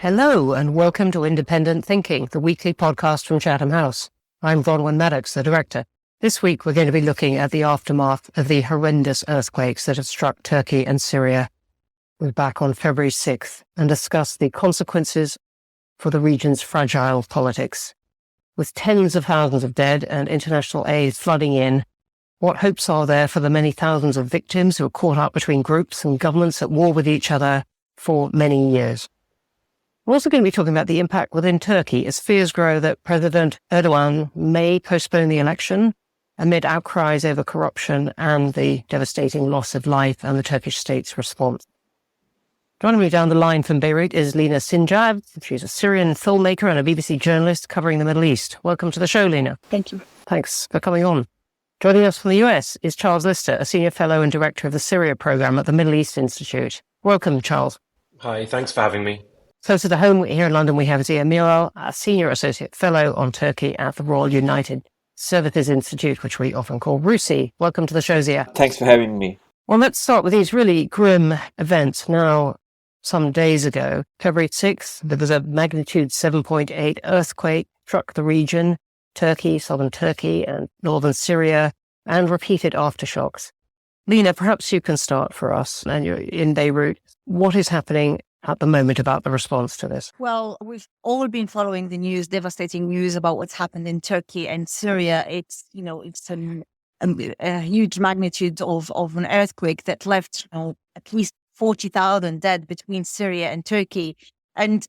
Hello and welcome to Independent Thinking, the weekly podcast from Chatham House. I'm Bronwen, the director. This week we're going to be looking at the aftermath of the horrendous earthquakes that have struck Turkey and Syria. We're back on February 6th and discuss the consequences for the region's fragile politics. With tens of thousands of dead and international aid flooding in, what hopes are there for the many thousands of victims who are caught up between groups and governments at war with each other for many years? We're also going to be talking about the impact within Turkey as fears grow that President Erdogan may postpone the election amid outcries over corruption and the devastating loss of life and the Turkish state's response. Joining me down the line from Beirut is Lina Sinjab. She's a Syrian filmmaker and a BBC journalist covering the Middle East. Welcome to the show, Lina. Thank you. Thanks for coming on. Joining us from the US is Charles Lister, a senior fellow and director of the Syria program at the Middle East Institute. Welcome, Charles. Hi, thanks for having me. Closer to home, here in London, we have Ziya Meral, a senior associate fellow on Turkey at the Royal United Services Institute, which we often call RUSI. Welcome to the show, Ziya. Thanks for having me. Well, let's start with these really grim events. Now, some days ago, February 6th, there was a magnitude 7.8 earthquake struck the region, Turkey, southern Turkey and northern Syria, and repeated aftershocks. Lina, perhaps you can start for us, and you're in Beirut. What is happening at the moment about the response to this? Well, we've all been following the news, devastating news about what's happened in Turkey and Syria. It's a huge magnitude of an earthquake that left, at least 40,000 dead between Syria and Turkey. And,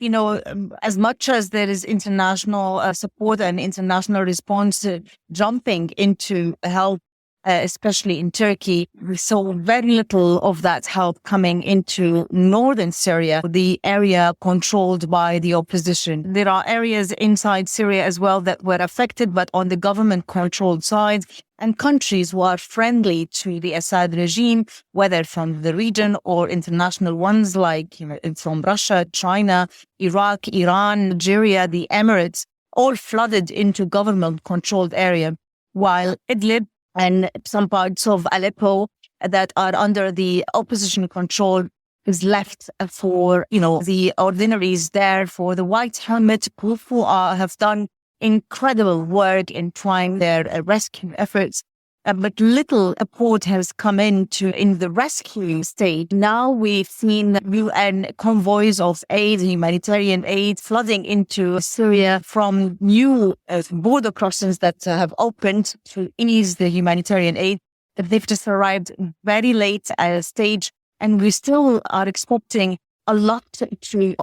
as much as there is international support and international response jumping into help, especially in Turkey, we saw very little of that help coming into northern Syria, the area controlled by the opposition. There are areas inside Syria as well that were affected, but on the government-controlled side, and countries who are friendly to the Assad regime, whether from the region or international ones like from Russia, China, Iraq, Iran, Nigeria, the Emirates, all flooded into government-controlled area, while Idlib and some parts of Aleppo that are under the opposition control is left for, the ordinaries there, for the white helmet who have done incredible work in trying their rescue efforts. But little support has come in the rescue stage. Now we've seen UN convoys of aid, humanitarian aid, flooding into Syria from new border crossings that have opened to ease the humanitarian aid. They've just arrived very late at a stage, and we still are expecting a lot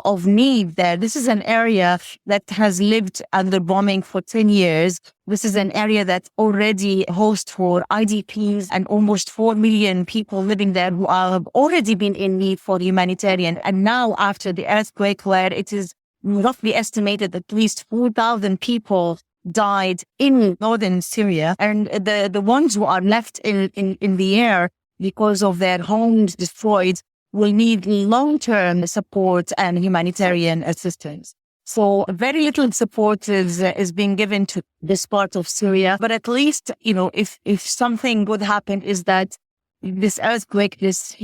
of need there. This is an area that has lived under bombing for 10 years. This is an area that already hosts for IDPs and almost 4 million people living there who have already been in need for humanitarian. And now after the earthquake, where it is roughly estimated at least 4,000 people died in northern Syria, and the ones who are left in the air because of their homes destroyed will need long-term support and humanitarian assistance. So very little support is being given to this part of Syria. But at least, if something good happen is that this earthquake, this,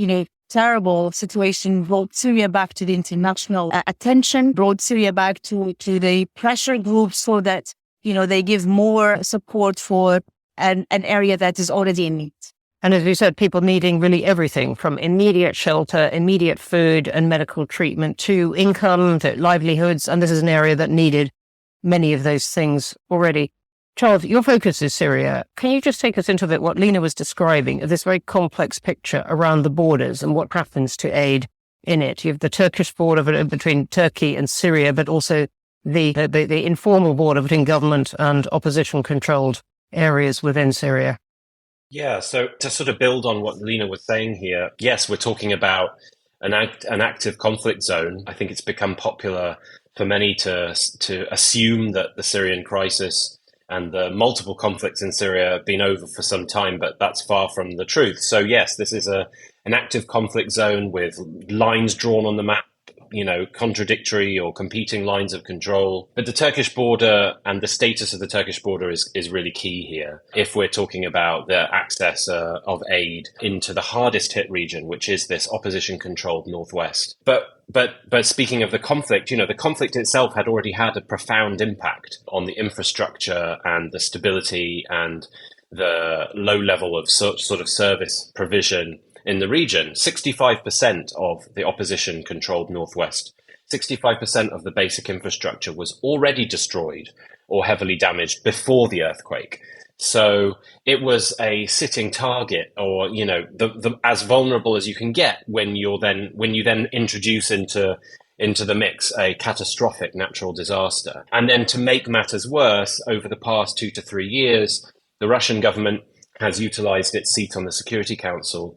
terrible situation brought Syria back to the international attention, brought Syria back to the pressure groups so that, they give more support for an area that is already in need. And as you said, people needing really everything from immediate shelter, immediate food and medical treatment to income, to livelihoods. And this is an area that needed many of those things already. Charles, your focus is Syria. Can you just take us into a bit what Lina was describing, this very complex picture around the borders and what happens to aid in it? You have the Turkish border between Turkey and Syria, but also the informal border between government and opposition-controlled areas within Syria. Yeah, so to sort of build on what Lina was saying here, yes, we're talking about an active conflict zone. I think it's become popular for many to assume that the Syrian crisis and the multiple conflicts in Syria have been over for some time, but that's far from the truth. So yes, this is an active conflict zone with lines drawn on the map, contradictory or competing lines of control. But the Turkish border and the status of the Turkish border is really key here. If we're talking about the access of aid into the hardest hit region, which is this opposition controlled northwest. But But speaking of the conflict, the conflict itself had already had a profound impact on the infrastructure and the stability and the low level of sort of service provision in the region. 65% of the opposition-controlled northwest, 65% of the basic infrastructure was already destroyed or heavily damaged before the earthquake. So it was a sitting target, or the as vulnerable as you can get when you then introduce into the mix a catastrophic natural disaster. And then to make matters worse, over the past 2 to 3 years, the Russian government has utilized its seat on the Security Council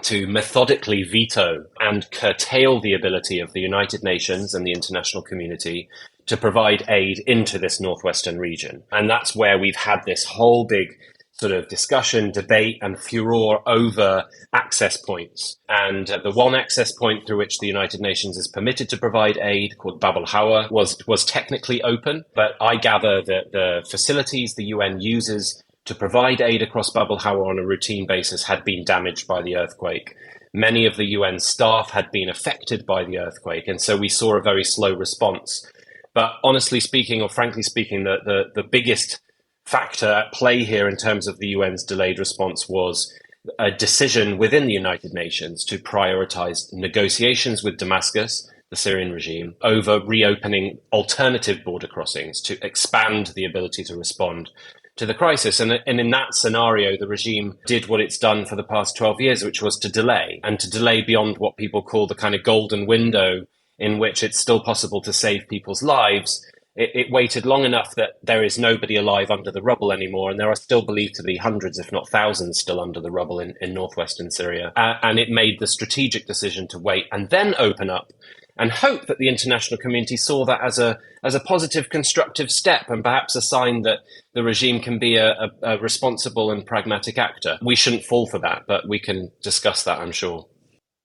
to methodically veto and curtail the ability of the United Nations and the international community to provide aid into this northwestern region. And that's where we've had this whole big sort of discussion, debate, and furor over access points. And the one access point through which the United Nations is permitted to provide aid, called Bab al-Hawa, was technically open. But I gather that the facilities the UN uses to provide aid across Bab al-Hawa on a routine basis had been damaged by the earthquake. Many of the UN staff had been affected by the earthquake, and so we saw a very slow response. But honestly speaking, or frankly speaking, the biggest factor at play here in terms of the UN's delayed response was a decision within the United Nations to prioritize negotiations with Damascus, the Syrian regime, over reopening alternative border crossings to expand the ability to respond to the crisis. And in that scenario, the regime did what it's done for the past 12 years, which was to delay beyond what people call the kind of golden window in which it's still possible to save people's lives. It waited long enough that there is nobody alive under the rubble anymore, and there are still believed to be hundreds, if not thousands, still under the rubble in northwestern Syria. And it made the strategic decision to wait and then open up, and hope that the international community saw that as a positive, constructive step, and perhaps a sign that the regime can be a responsible and pragmatic actor. We shouldn't fall for that, but we can discuss that, I'm sure.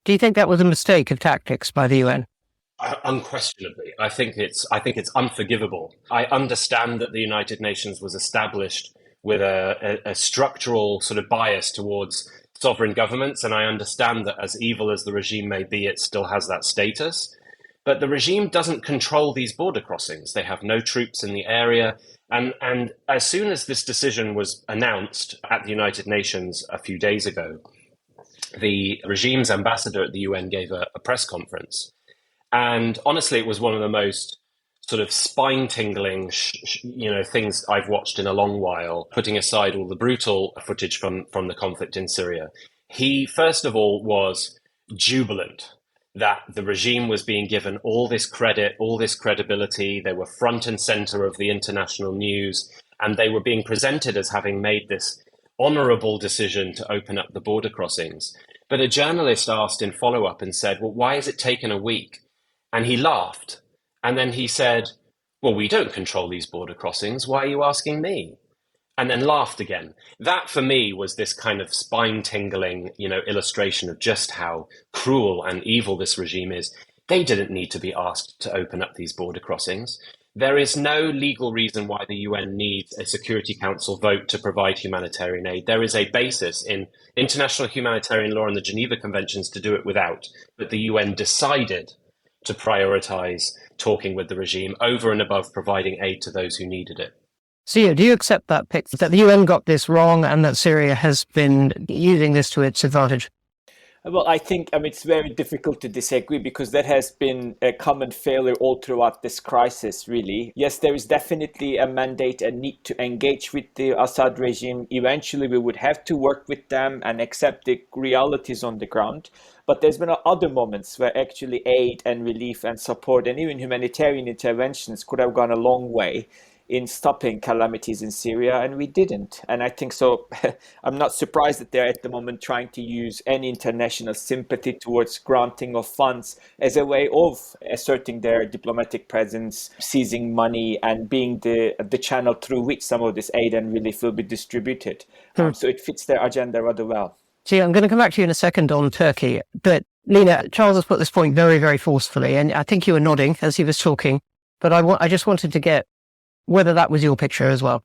Do you think that was a mistake of tactics by the UN? Unquestionably. I think it's unforgivable. I understand that the United Nations was established with a structural sort of bias towards sovereign governments, and I understand that as evil as the regime may be, it still has that status. But the regime doesn't control these border crossings. They have no troops in the area. And as soon as this decision was announced at the United Nations a few days ago, the regime's ambassador at the UN gave a press conference. And honestly, it was one of the most sort of spine-tingling, things I've watched in a long while, putting aside all the brutal footage from the conflict in Syria. He, first of all, was jubilant that the regime was being given all this credit, all this credibility. They were front and center of the international news, and they were being presented as having made this honorable decision to open up the border crossings. But a journalist asked in follow-up and said, well, why has it taken a week? And he laughed. And then he said, well, we don't control these border crossings. Why are you asking me? And then laughed again. That, for me, was this kind of spine-tingling, illustration of just how cruel and evil this regime is. They didn't need to be asked to open up these border crossings. There is no legal reason why the UN needs a Security Council vote to provide humanitarian aid. There is a basis in international humanitarian law and the Geneva Conventions to do it without. But the UN decided to prioritize talking with the regime over and above providing aid to those who needed it. Ziya, do you accept that picture, that the UN got this wrong and that Syria has been using this to its advantage? Well, I think it's very difficult to disagree, because that has been a common failure all throughout this crisis, really. Yes, there is definitely a mandate and need to engage with the Assad regime. Eventually, we would have to work with them and accept the realities on the ground. But there's been other moments where actually aid and relief and support and even humanitarian interventions could have gone a long way in stopping calamities in Syria, and we didn't. And I think so. I'm not surprised that they're at the moment trying to use any international sympathy towards granting of funds as a way of asserting their diplomatic presence, seizing money, and being the channel through which some of this aid and relief will be distributed. So it fits their agenda rather well. See, I'm going to come back to you in a second on Turkey, but Lina, Charles has put this point very, very forcefully, and I think you were nodding as he was talking, but I just wanted to get whether that was your picture as well.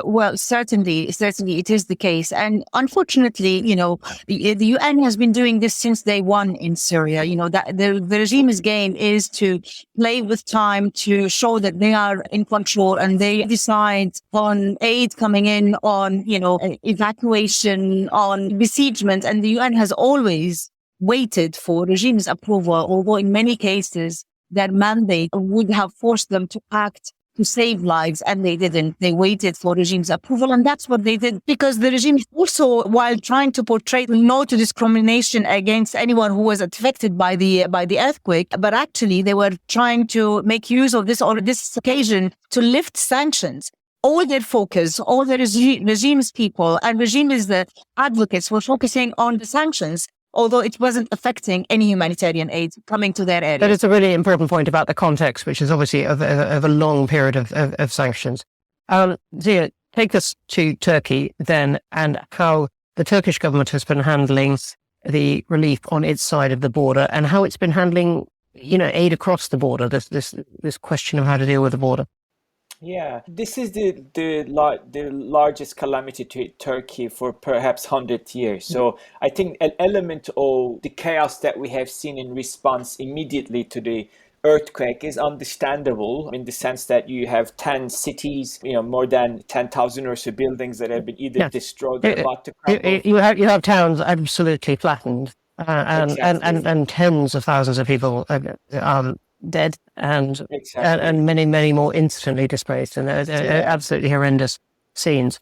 Well, certainly it is the case. And unfortunately, the UN has been doing this since day one in Syria. That the regime's game is to play with time to show that they are in control, and they decide on aid coming in, on, evacuation, on besiegement. And the UN has always waited for regime's approval, although in many cases their mandate would have forced them to act to save lives, and they didn't. They waited for regime's approval, and that's what they did, because the regime also, while trying to portray no to discrimination against anyone who was affected by the earthquake, but actually they were trying to make use of this occasion to lift sanctions. All their focus, all the regime's people and regime's advocates were focusing on the sanctions, although it wasn't affecting any humanitarian aid coming to their area. That is a really important point about the context, which is obviously of a long period of sanctions. Ziya, take us to Turkey then, and how the Turkish government has been handling the relief on its side of the border, and how it's been handling, aid across the border, this question of how to deal with the border. Yeah, this is the largest calamity to Turkey for perhaps 100 years. So I think an element of the chaos that we have seen in response immediately to the earthquake is understandable, in the sense that you have 10 cities, more than 10,000 or so buildings that have been either destroyed or about to crumble. You have towns absolutely flattened, Exactly. and tens of thousands of people dead, and many, many more instantly displaced, and absolutely horrendous scenes.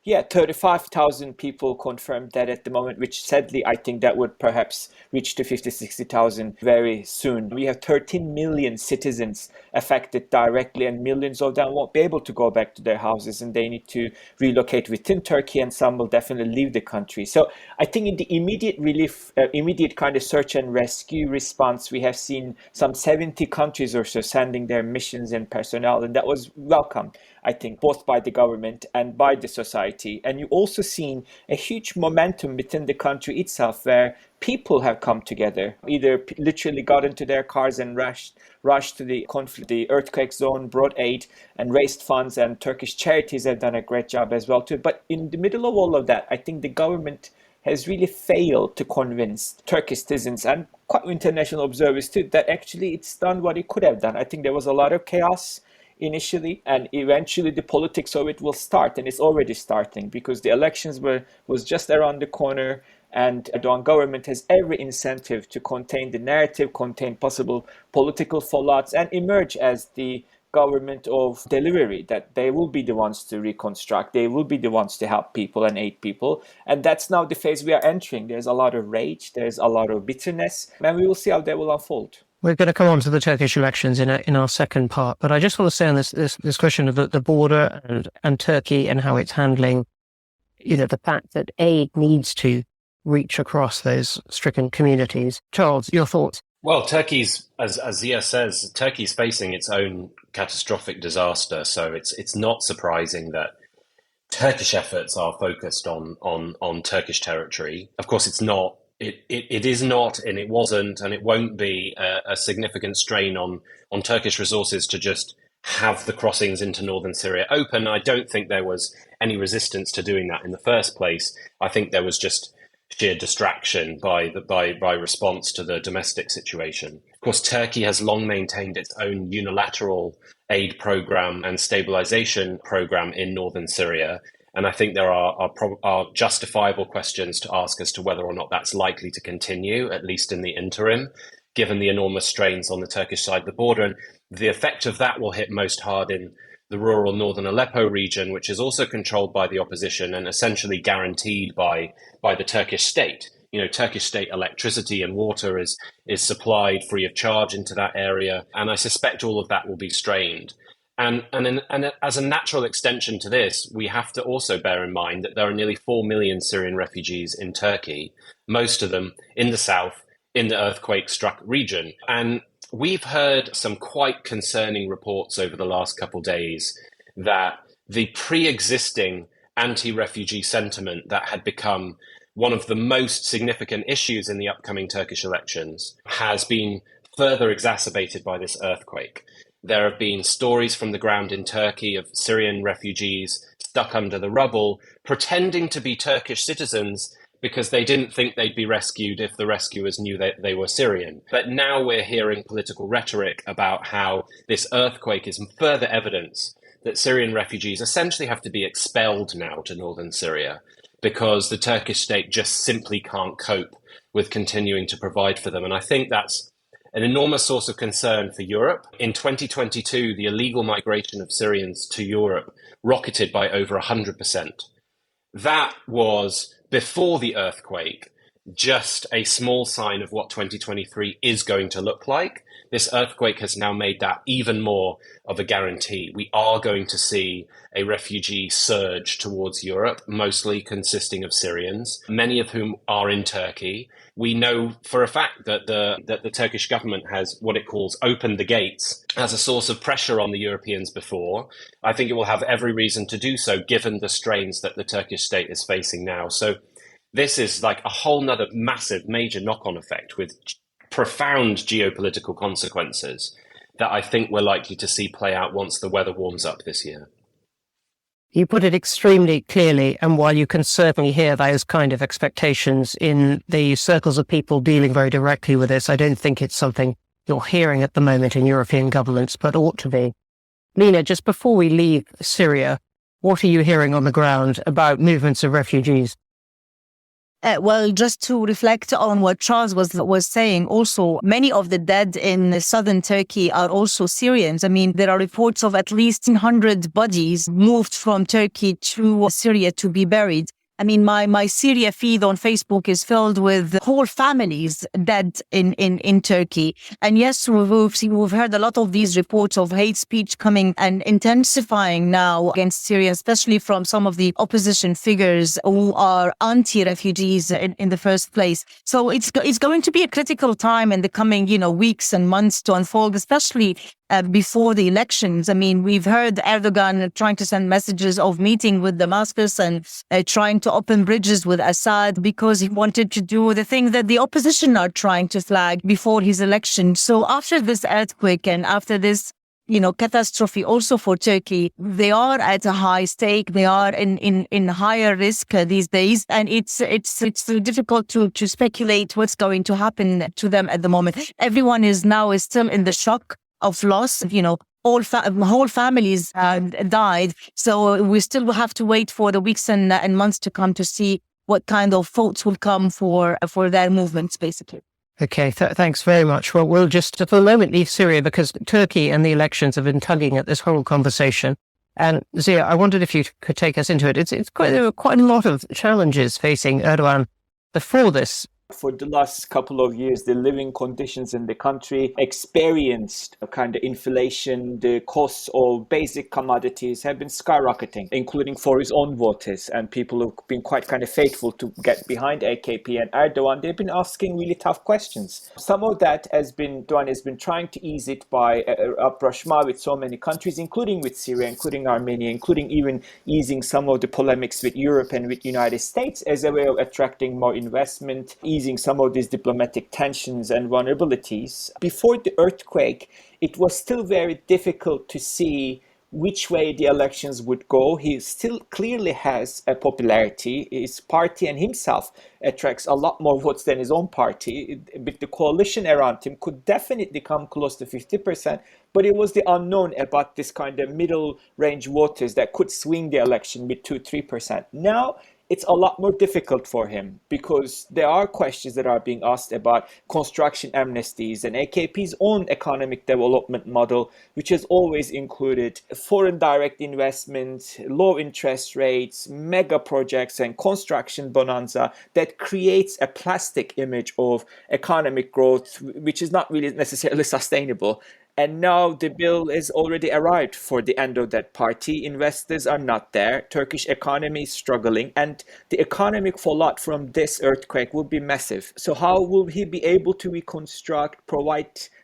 Yeah, 35,000 people confirmed that at the moment, which sadly, I think that would perhaps reach to 50, 60,000 very soon. We have 13 million citizens affected directly, and millions of them won't be able to go back to their houses, and they need to relocate within Turkey, and some will definitely leave the country. So I think in the immediate relief, immediate kind of search and rescue response, we have seen some 70 countries or so sending their missions and personnel, and that was welcome, I think, both by the government and by the society. And you also seen a huge momentum within the country itself, where people have come together, either literally got into their cars and rushed to the conflict, the earthquake zone, brought aid and raised funds, and Turkish charities have done a great job as well too. But in the middle of all of that, I think the government has really failed to convince Turkish citizens and quite international observers too that actually it's done what it could have done. I think there was a lot of chaos initially, and eventually the politics of it will start, and it's already starting, because the elections was just around the corner, and Erdogan government has every incentive to contain the narrative, contain possible political fallouts, and emerge as the government of delivery, that they will be the ones to reconstruct, they will be the ones to help people and aid people. And that's now the phase we are entering. There's a lot of rage, there's a lot of bitterness, and we will see how that will unfold. We're going to come on to the Turkish elections in our second part, but I just want to say on this question of the border and Turkey and how it's handling, the fact that aid needs to reach across those stricken communities. Charles, your thoughts? Well, Turkey's, as Ziya says, Turkey's facing its own catastrophic disaster, so it's not surprising that Turkish efforts are focused on Turkish territory. Of course, it's not. It is not, and it wasn't, and it won't be a significant strain on Turkish resources to just have the crossings into northern Syria open. I don't think there was any resistance to doing that in the first place. I think there was just sheer distraction by response to the domestic situation. Of course, Turkey has long maintained its own unilateral aid program and stabilization program in northern Syria. And I think there are justifiable questions to ask as to whether or not that's likely to continue, at least in the interim, given the enormous strains on the Turkish side of the border. And the effect of that will hit most hard in the rural northern Aleppo region, which is also controlled by the opposition and essentially guaranteed by the Turkish state. Turkish state electricity and water is supplied free of charge into that area. And I suspect all of that will be strained. And as a natural extension to this, we have to also bear in mind that there are nearly 4 million Syrian refugees in Turkey, most of them in the south, in the earthquake-struck region. And we've heard some quite concerning reports over the last couple of days that the pre-existing anti-refugee sentiment that had become one of the most significant issues in the upcoming Turkish elections has been further exacerbated by this earthquake. There have been stories from the ground in Turkey of Syrian refugees stuck under the rubble, pretending to be Turkish citizens because they didn't think they'd be rescued if the rescuers knew that they were Syrian. But now we're hearing political rhetoric about how this earthquake is further evidence that Syrian refugees essentially have to be expelled now to northern Syria because the Turkish state just simply can't cope with continuing to provide for them. And I think that's an enormous source of concern for Europe. In 2022, the illegal migration of Syrians to Europe rocketed by over 100%. That was, before the earthquake, just a small sign of what 2023 is going to look like. This earthquake has now made that even more of a guarantee. We are going to see a refugee surge towards Europe, mostly consisting of Syrians, many of whom are in Turkey. We know for a fact that the Turkish government has what it calls opened the gates as a source of pressure on the Europeans before. I think it will have every reason to do so, given the strains that the Turkish state is facing now. So this is like a whole nother massive, major knock-on effect with profound geopolitical consequences that I think we're likely to see play out once the weather warms up this year. You put it extremely clearly, and while you can certainly hear those kind of expectations in the circles of people dealing very directly with this, I don't think it's something you're hearing at the moment in European governments, but ought to be. Lina, just before we leave Syria, what are you hearing on the ground about movements of refugees? Well, just to reflect on what Charles was saying, also, many of the dead in southern Turkey are also Syrians. I mean, there are reports of at least 100 bodies moved from Turkey to Syria to be buried. I mean, my Syria feed on Facebook is filled with whole families dead in Turkey. And yes, we've heard a lot of these reports of hate speech coming and intensifying now against Syria, especially from some of the opposition figures who are anti-refugees in the first place. So it's going to be a critical time in the coming, weeks and months to unfold, especially before the elections. I mean, we've heard Erdogan trying to send messages of meeting with Damascus and trying to open bridges with Assad because he wanted to do the thing that the opposition are trying to flag before his election. So after this earthquake and after this, catastrophe also for Turkey, they are at a high stake. They are in higher risk these days. And it's difficult to speculate what's going to happen to them at the moment. Everyone is still in the shock of loss. Whole families died. So we still will have to wait for the weeks and months to come to see what kind of votes will come for their movements, basically. Okay, thanks very much. Well, we'll just for the moment leave Syria because Turkey and the elections have been tugging at this whole conversation. And Ziya, I wondered if you could take us into it. There were quite a lot of challenges facing Erdogan before this. For the last couple of years, the living conditions in the country experienced a kind of inflation. The costs of basic commodities have been skyrocketing, including for his own voters. And people who've been quite kind of faithful to get behind AKP and Erdogan, they've been asking really tough questions. Some of that has been trying to ease it by rapprochement with so many countries, including with Syria, including Armenia, including even easing some of the polemics with Europe and with the United States as a way of attracting more investment, easing some of these diplomatic tensions and vulnerabilities. Before the earthquake, it was still very difficult to see which way the elections would go. He still clearly has a popularity. His party and himself attracts a lot more votes than his own party. But the coalition around him could definitely come close to 50%. But it was the unknown about this kind of middle range voters that could swing the election with 2-3%. Now, it's a lot more difficult for him because there are questions that are being asked about construction amnesties and AKP's own economic development model, which has always included foreign direct investment, low interest rates, mega projects, and construction bonanza that creates a plastic image of economic growth, which is not really necessarily sustainable. And now the bill is already arrived for the end of that party. Investors are not there. Turkish economy is struggling. And the economic fallout from this earthquake will be massive. So how will he be able to reconstruct,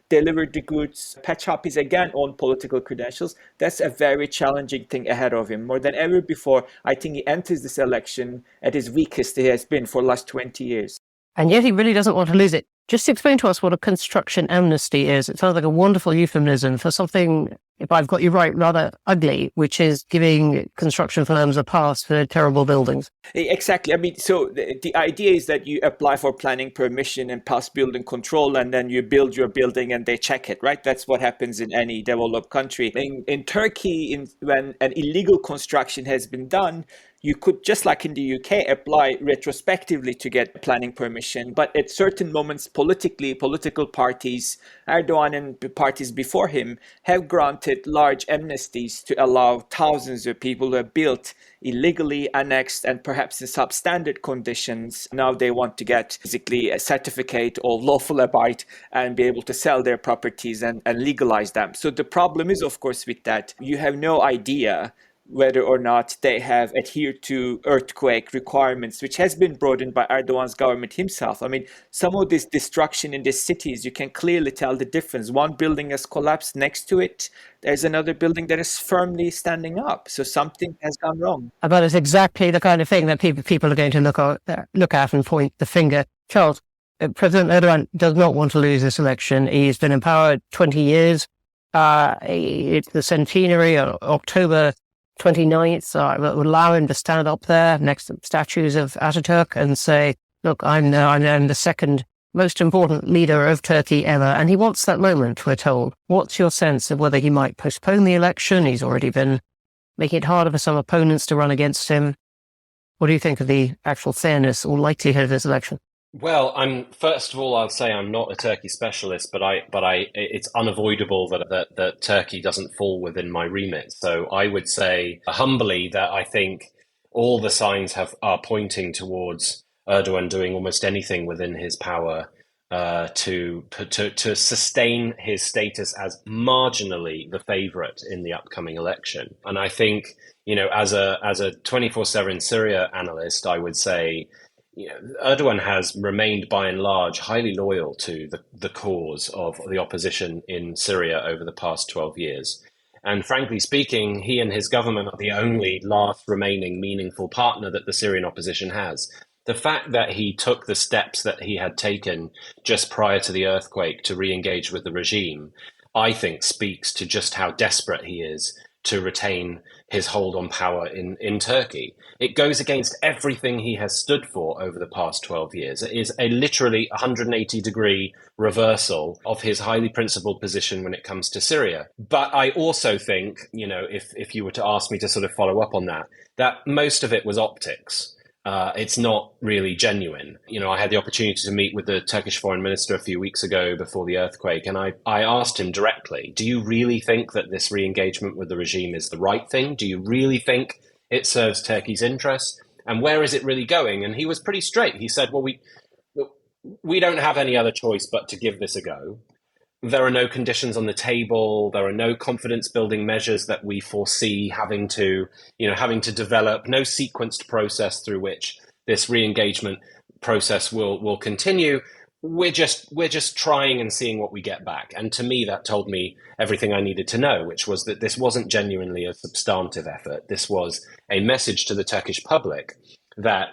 deliver the goods, patch up his again own political credentials? That's a very challenging thing ahead of him. More than ever before, I think he enters this election at his weakest he has been for the last 20 years. And yet he really doesn't want to lose it. Just explain to us what a construction amnesty is. It sounds like a wonderful euphemism for something if I've got you right, rather ugly, which is giving construction firms a pass for terrible buildings. Exactly. I mean, so the idea is that you apply for planning permission and pass building control, and then you build your building and they check it, right? That's what happens in any developed country. In Turkey, when an illegal construction has been done, you could, just like in the UK, apply retrospectively to get planning permission. But at certain moments, political parties, Erdogan and parties before him, have granted large amnesties to allow thousands of people who have built illegally, annexed, and perhaps in substandard conditions. Now they want to get basically a certificate of lawful abide and be able to sell their properties and legalize them. So the problem is, of course, with that, you have no idea whether or not they have adhered to earthquake requirements, which has been brought in by Erdogan's government himself. I mean, some of this destruction in these cities, you can clearly tell the difference. One building has collapsed, next to it, there's another building that is firmly standing up. So something has gone wrong. But it's exactly the kind of thing that people are going to look at and point the finger. Charles, President Erdogan does not want to lose this election. He's been in power 20 years. It's the centenary, October 29th, would allow him to stand up there next to statues of Ataturk and say, look, I'm the second most important leader of Turkey ever. And he wants that moment, we're told. What's your sense of whether he might postpone the election? He's already been making it harder for some opponents to run against him. What do you think of the actual fairness or likelihood of this election? Well, first of all, I'll say I'm not a Turkey specialist, but it's unavoidable that Turkey doesn't fall within my remit. So I would say humbly that I think all the signs are pointing towards Erdogan doing almost anything within his power to sustain his status as marginally the favorite in the upcoming election. And I think, as a 24/7 Syria analyst, I would say, Erdogan has remained by and large highly loyal to the cause of the opposition in Syria over the past 12 years. And frankly speaking, he and his government are the only last remaining meaningful partner that the Syrian opposition has. The fact that he took the steps that he had taken just prior to the earthquake to re-engage with the regime, I think speaks to just how desperate he is to retain his hold on power in Turkey. It goes against everything he has stood for over the past 12 years. It is a literally 180-degree reversal of his highly principled position when it comes to Syria. But I also think, if you were to ask me to sort of follow up on that most of it was optics. It's not really genuine. I had the opportunity to meet with the Turkish foreign minister a few weeks ago before the earthquake, and I asked him directly, do you really think that this re-engagement with the regime is the right thing? Do you really think it serves Turkey's interests? And where is it really going? And he was pretty straight. He said, well, we don't have any other choice but to give this a go. There are no conditions on the table. There are no confidence-building measures that we foresee having to develop. No sequenced process through which this re-engagement process will continue. We're just trying and seeing what we get back. And to me, that told me everything I needed to know, which was that this wasn't genuinely a substantive effort. This was a message to the Turkish public that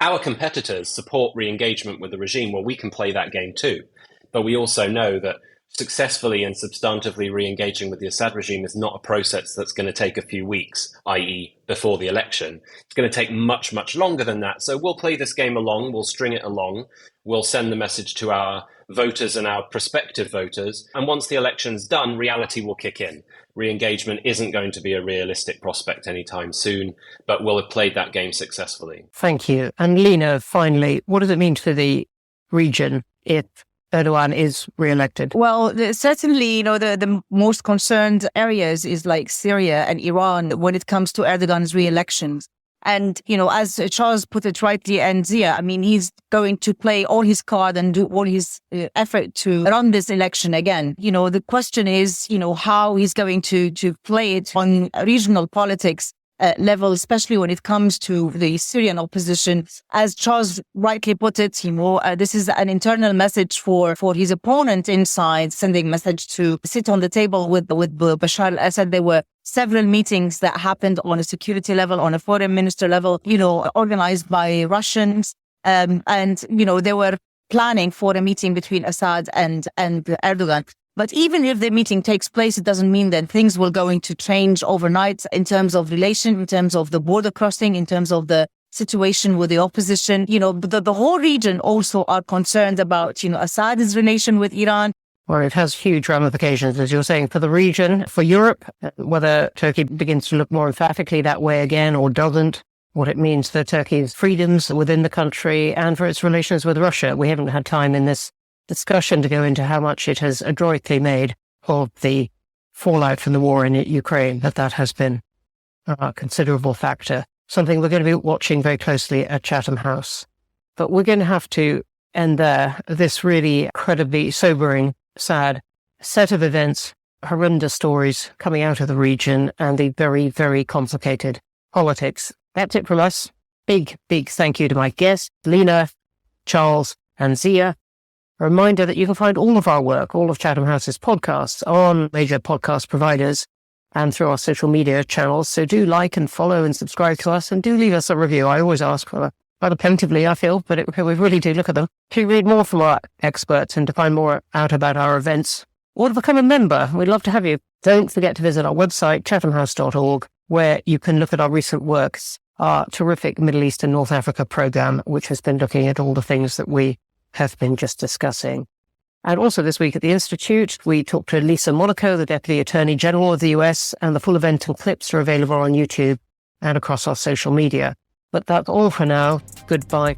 our competitors support re-engagement with the regime. Well, we can play that game too. But we also know that successfully and substantively re-engaging with the Assad regime is not a process that's going to take a few weeks, i.e. before the election. It's going to take much, much longer than that. So we'll play this game along, we'll string it along, we'll send the message to our voters and our prospective voters. And once the election's done, reality will kick in. Re-engagement isn't going to be a realistic prospect anytime soon, but we'll have played that game successfully. Thank you. And Lina, finally, what does it mean to the region if Erdogan is re-elected? Well, certainly, the most concerned areas is like Syria and Iran when it comes to Erdogan's re-elections. And, as Charles put it rightly, and Ziya, he's going to play all his cards and do all his effort to run this election again. The question is, how he's going to play it on regional politics level, especially when it comes to the Syrian opposition. As Charles rightly put it, this is an internal message for his opponent inside, sending message to sit on the table with Bashar al-Assad. There were several meetings that happened on a security level, on a foreign minister level, organized by Russians. And they were planning for a meeting between Assad and Erdogan. But even if the meeting takes place, it doesn't mean that things will going to change overnight in terms of relation, in terms of the border crossing, in terms of the situation with the opposition. The whole region also are concerned about, Assad's relation with Iran. Well, it has huge ramifications, as you're saying, for the region, for Europe, whether Turkey begins to look more emphatically that way again or doesn't, what it means for Turkey's freedoms within the country and for its relations with Russia. We haven't had time in this discussion to go into how much it has adroitly made of the fallout from the war in Ukraine, that has been a considerable factor, something we're going to be watching very closely at Chatham House. But we're going to have to end there. This really incredibly sobering, sad set of events, horrendous stories coming out of the region and the very, very complicated politics. That's it from us. Big, big thank you to my guests, Lina, Charles, and Ziya. A reminder that you can find all of our work, all of Chatham House's podcasts on major podcast providers and through our social media channels. So do like and follow and subscribe to us and do leave us a review. I always ask for rather plentifully, I feel, but we really do look at them. To read more from our experts and to find more out about our events or to become a member, we'd love to have you. Don't forget to visit our website, chathamhouse.org, where you can look at our recent works, our terrific Middle East and North Africa program, which has been looking at all the things that we have been just discussing. And also this week at the Institute, we talked to Lisa Monaco, the Deputy Attorney General of the US, and the full event and clips are available on YouTube and across our social media. But that's all for now. Goodbye.